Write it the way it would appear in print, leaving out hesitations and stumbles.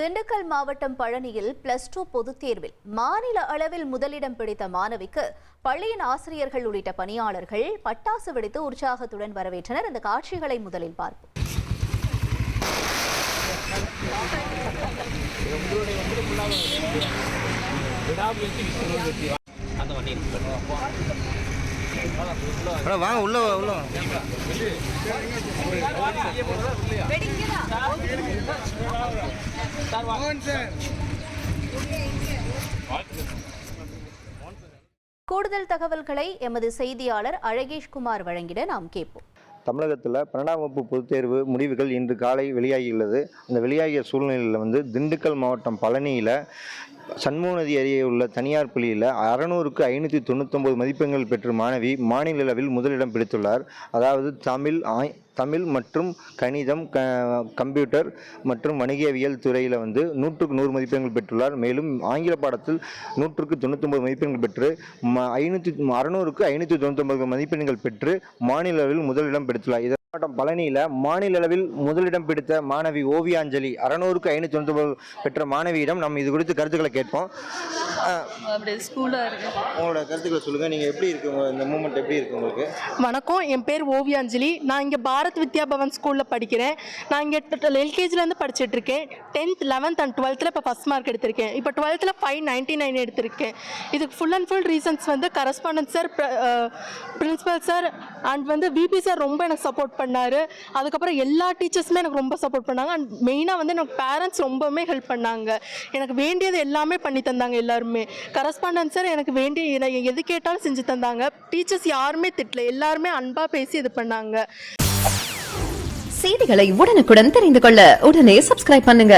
திண்டுக்கல் மாவட்டம் பழனியில் +2 பொதுத் தேர்வில் மாநில அளவில் முதலிடம் பிடித்த மாணவிக்கு பள்ளியின் ஆசிரியர்கள் உள்ளிட்ட பணியாளர்கள் பட்டாசு வெடித்து உற்சாகத்துடன் வரவேற்றனர். இந்த காட்சிகளை முதலில் பார்ப்போம். கூடுதல் தகவல்களை எமது செய்தியாளர் அழகேஷ்குமார் வழங்கிட நாம் கேட்போம். தமிழகத்தில் 12ஆம் வகுப்பு பொதுத் தேர்வு முடிவுகள் இன்று காலை வெளியாகியுள்ளது. அந்த வெளியாகிய சூழ்நிலையில் திண்டுக்கல் மாவட்டம் பழனியில் சண்முக நதி அருகே உள்ள தனியார் பள்ளியில் 600க்கு 599 மதிப்பெண்கள் பெற்ற மாணவி மாநில அளவில் முதலிடம் பிடித்துள்ளார். அதாவது தமிழ் மற்றும் கணிதம், கம்ப்யூட்டர் மற்றும் வணிகவியல் துறையில் 100க்கு 100 மதிப்பெண்கள் பெற்றுள்ளார். மேலும் ஆங்கில பாடத்தில் 100க்கு 99 மதிப்பெண்கள் பெற்று 600க்கு 599 மதிப்பெண்கள் பெற்று மாநில அளவில் முதலிடம் பிடித்துள்ளார். மாவட்டம் பழனியில் மாநில அளவில் முதலிடம் பிடித்த மாணவி ஓவியாஞ்சலி 600க்கு 599 பெற்ற மாணவியிடம் நம்ம இது குறித்து கருத்துக்களை கேட்போம். உங்களோட கருத்துக்களை சொல்லுங்க. நீங்க எப்படி இருக்கு, இந்த மூமெண்ட் எப்படி இருக்கு உங்களுக்கு? வணக்கம், என் பேர் ஓவியாஞ்சலி. நான் இங்கே பாரத் வித்யா பவன் ஸ்கூலில் படிக்கிறேன். நான் இங்கே எல்கேஜிலேருந்து படிச்சுட்டு இருக்கேன். 10th 11th அண்ட் 12th இப்போ ஃபஸ்ட் மார்க் எடுத்திருக்கேன். இப்போ 12th 599 எடுத்திருக்கேன். இதுக்கு full and full reasons correspondent sir, principal sir and VP sir ரொம்ப எனக்கு சப்போர்ட் பண்ணார். அதுக்கப்புறம் எல்லா டீச்சர்ஸுமே எனக்கு ரொம்ப சப்போர்ட் பண்ணாங்க. அண்ட் மெயினாக எனக்கு பேரண்ட்ஸ் ரொம்பவுமே ஹெல்ப் பண்ணாங்க. எனக்கு வேண்டியது எல்லாமே பண்ணி தந்தாங்க. எல்லாருமே கரஸ்பாண்டன்ட் சார் எனக்கு வேண்டிய எது கேட்டாலும் செஞ்சு தந்தாங்க. டீச்சர்ஸ் யாருமே திட்டல, எல்லாருமே அன்பா பேசி இது பண்ணாங்க. செய்திகளை உடனுக்குடன் தெரிந்து கொள்ள உடனே சப்ஸ்கிரைப் பண்ணுங்க.